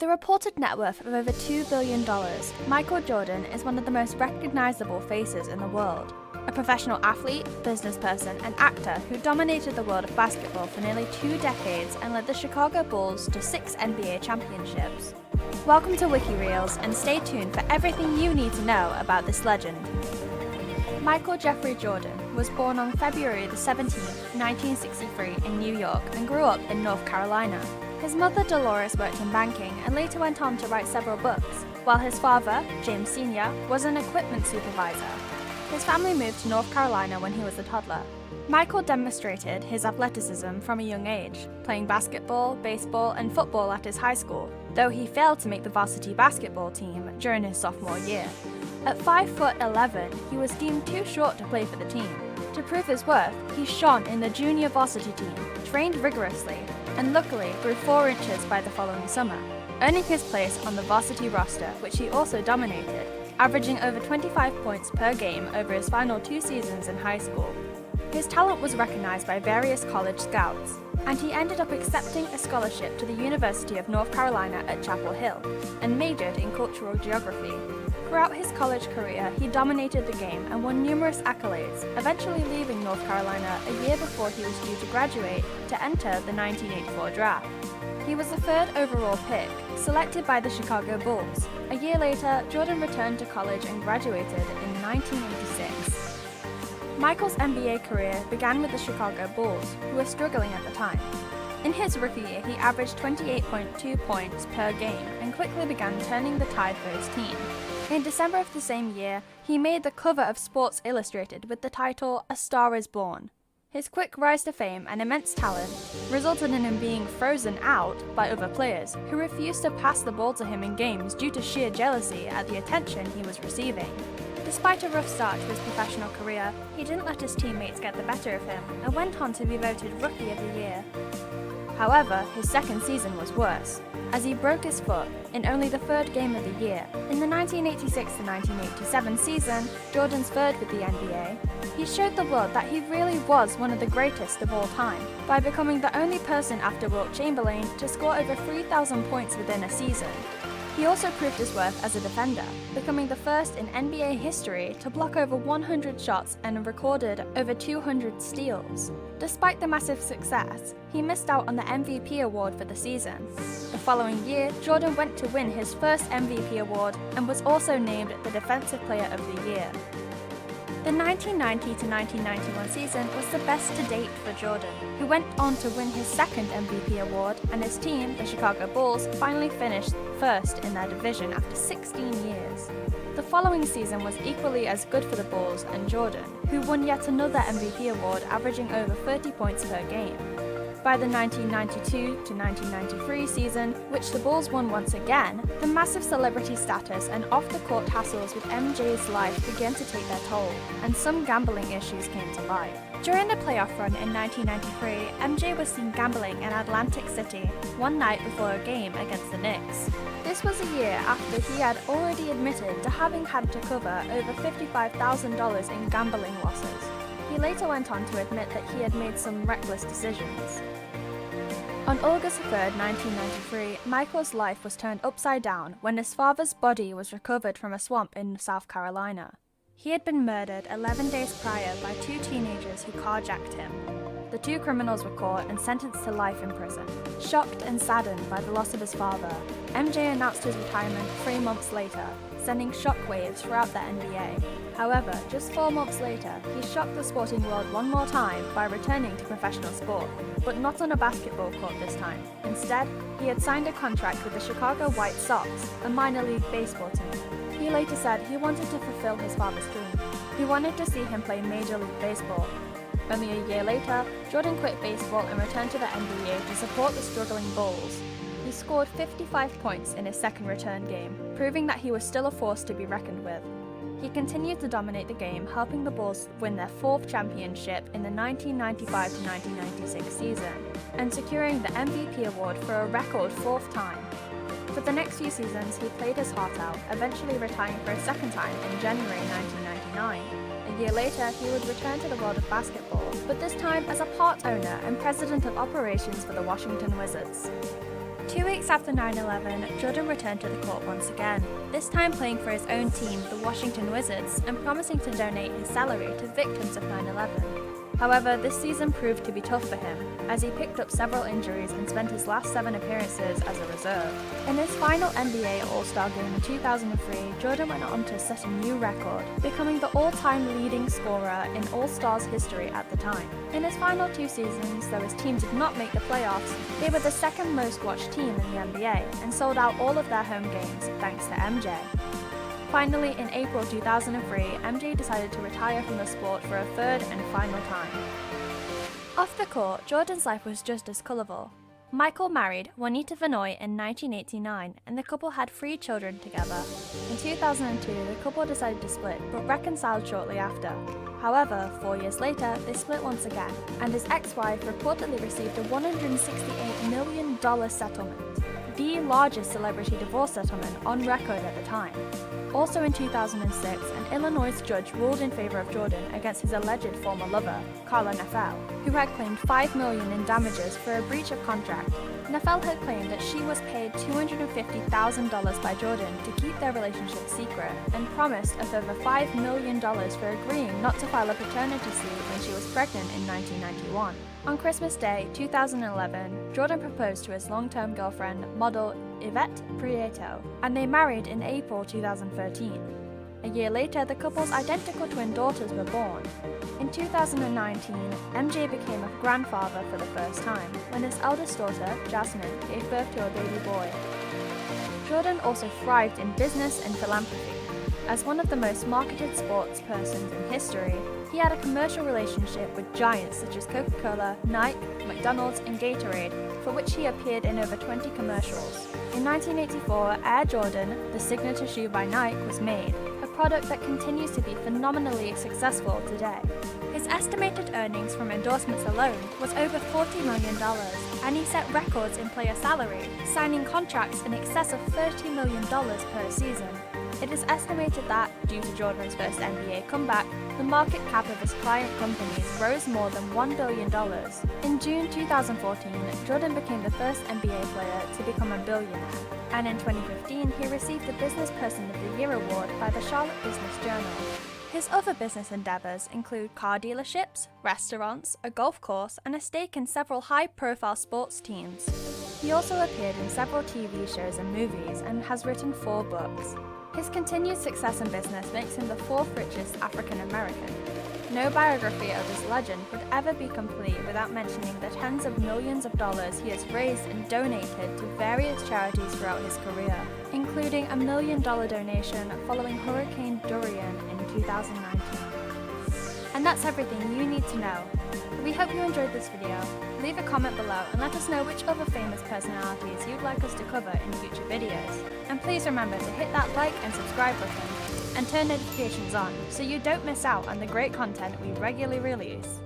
With a reported net worth of over $2 billion, Michael Jordan is one of the most recognizable faces in the world. A professional athlete, businessperson, and actor who dominated the world of basketball for nearly 2 decades and led the Chicago Bulls to 6 NBA championships. Welcome to WikiReels, and stay tuned for everything you need to know about this legend. Michael Jeffrey Jordan was born on February 17, 1963 in New York and grew up in North Carolina. His mother Dolores worked in banking and later went on to write several books, while his father, James Sr., was an equipment supervisor. His family moved to North Carolina when he was a toddler. Michael demonstrated his athleticism from a young age, playing basketball, baseball, and football at his high school, though he failed to make the varsity basketball team during his sophomore year. At 5'11", he was deemed too short to play for the team. To prove his worth, he shone in the junior varsity team, trained rigorously, and luckily grew 4 inches by the following summer, earning his place on the varsity roster, which he also dominated, averaging over 25 points per game over his final 2 seasons in high school. His talent was recognized by various college scouts, and he ended up accepting a scholarship to the University of North Carolina at Chapel Hill, and majored in cultural geography. Throughout his college career, he dominated the game and won numerous accolades, eventually leaving North Carolina a year before he was due to graduate to enter the 1984 draft. He was the 3rd overall pick, selected by the Chicago Bulls. A year later, Jordan returned to college and graduated in 1986. Michael's NBA career began with the Chicago Bulls, who were struggling at the time. In his rookie year, he averaged 28.2 points per game and quickly began turning the tide for his team. In December of the same year, he made the cover of Sports Illustrated with the title "A Star is Born." His quick rise to fame and immense talent resulted in him being frozen out by other players who refused to pass the ball to him in games due to sheer jealousy at the attention he was receiving. Despite a rough start to his professional career, he didn't let his teammates get the better of him and went on to be voted Rookie of the Year. However, his second season was worse, as he broke his foot in only the 3rd game of the year. In the 1986-1987 season, Jordan's 3rd with the NBA, he showed the world that he really was one of the greatest of all time, by becoming the only person after Wilt Chamberlain to score over 3,000 points within a season. He also proved his worth as a defender, becoming the first in NBA history to block over 100 shots and recorded over 200 steals. Despite the massive success, he missed out on the MVP award for the season. The following year, Jordan went to win his first MVP award and was also named the Defensive Player of the Year. The 1990-1991 season was the best to date for Jordan, who went on to win his 2nd MVP award, and his team, the Chicago Bulls, finally finished 1st in their division after 16 years. The following season was equally as good for the Bulls and Jordan, who won yet another MVP award, averaging over 30 points per game. By the 1992-1993 season, which the Bulls won once again, the massive celebrity status and off-the-court hassles with MJ's life began to take their toll, and some gambling issues came to light. During the playoff run in 1993, MJ was seen gambling in Atlantic City one night before a game against the Knicks. This was a year after he had already admitted to having had to cover over $55,000 in gambling losses. He later went on to admit that he had made some reckless decisions. On August 3, 1993, Michael's life was turned upside down when his father's body was recovered from a swamp in South Carolina. He had been murdered 11 days prior by 2 teenagers who carjacked him. The 2 criminals were caught and sentenced to life in prison. Shocked and saddened by the loss of his father, MJ announced his retirement 3 months later, sending shockwaves throughout the NBA. However, just 4 months later, he shocked the sporting world one more time by returning to professional sport, but not on a basketball court this time. Instead, he had signed a contract with the Chicago White Sox, a minor league baseball team. He later said he wanted to fulfill his father's dream. He wanted to see him play Major League Baseball. Only a year later, Jordan quit baseball and returned to the NBA to support the struggling Bulls. He scored 55 points in his 2nd return game, proving that he was still a force to be reckoned with. He continued to dominate the game, helping the Bulls win their 4th championship in the 1995-1996 season, and securing the MVP award for a record 4th time. For the next few seasons, he played his heart out, eventually retiring for a 2nd time in January 1999. A year later, he would return to the world of basketball, but this time as a part owner and president of operations for the Washington Wizards. 2 weeks after 9/11, Jordan returned to the court once again, this time playing for his own team, the Washington Wizards, and promising to donate his salary to victims of 9/11. However, this season proved to be tough for him, as he picked up several injuries and spent his last 7 appearances as a reserve. In his final NBA All-Star game in 2003, Jordan went on to set a new record, becoming the all-time leading scorer in All-Stars history at the time. In his final 2 seasons, though his team did not make the playoffs, they were the second most watched team in the NBA and sold out all of their home games thanks to MJ. Finally, in April 2003, MJ decided to retire from the sport for a 3rd and final time. Off the court, Jordan's life was just as colourful. Michael married Juanita Vinoy in 1989, and the couple had 3 children together. In 2002, the couple decided to split, but reconciled shortly after. However, 4 years later, they split once again, and his ex-wife reportedly received a $168 million settlement, the largest celebrity divorce settlement on record at the time. Also in 2006, an Illinois judge ruled in favour of Jordan against his alleged former lover, Carla Neffel, who had claimed $5 million in damages for a breach of contract. Neffel had claimed that she was paid $250,000 by Jordan to keep their relationship secret, and promised a further $5 million for agreeing not to file a paternity leave when she was pregnant in 1991. On Christmas Day, 2011, Jordan proposed to his long-term girlfriend, model Yvette Prieto, and they married in April 2013. A year later, the couple's identical twin daughters were born. In 2019, MJ became a grandfather for the first time, when his eldest daughter, Jasmine, gave birth to a baby boy. Jordan also thrived in business and philanthropy. As one of the most marketed sports persons in history, he had a commercial relationship with giants such as Coca-Cola, Nike, McDonald's, and Gatorade, for which he appeared in over 20 commercials. In 1984, Air Jordan, the signature shoe by Nike, was made, a product that continues to be phenomenally successful today. His estimated earnings from endorsements alone was over $40 million, and he set records in player salary, signing contracts in excess of $30 million per season. It is estimated that, due to Jordan's first NBA comeback, the market cap of his client companies rose more than $1 billion. In June 2014, Jordan became the first NBA player to become a billionaire, and in 2015 he received the Business Person of the Year award by the Charlotte Business Journal. His other business endeavors include car dealerships, restaurants, a golf course, and a stake in several high-profile sports teams. He also appeared in several TV shows and movies and has written 4 books. His continued success in business makes him the 4th richest African American. No biography of this legend would ever be complete without mentioning the tens of millions of dollars he has raised and donated to various charities throughout his career, including a $1 million donation following Hurricane Dorian in 2019. And that's everything you need to know. We hope you enjoyed this video. Leave a comment below and let us know which other famous personalities you'd like us to cover in future videos. And please remember to hit that like and subscribe button and turn notifications on so you don't miss out on the great content we regularly release.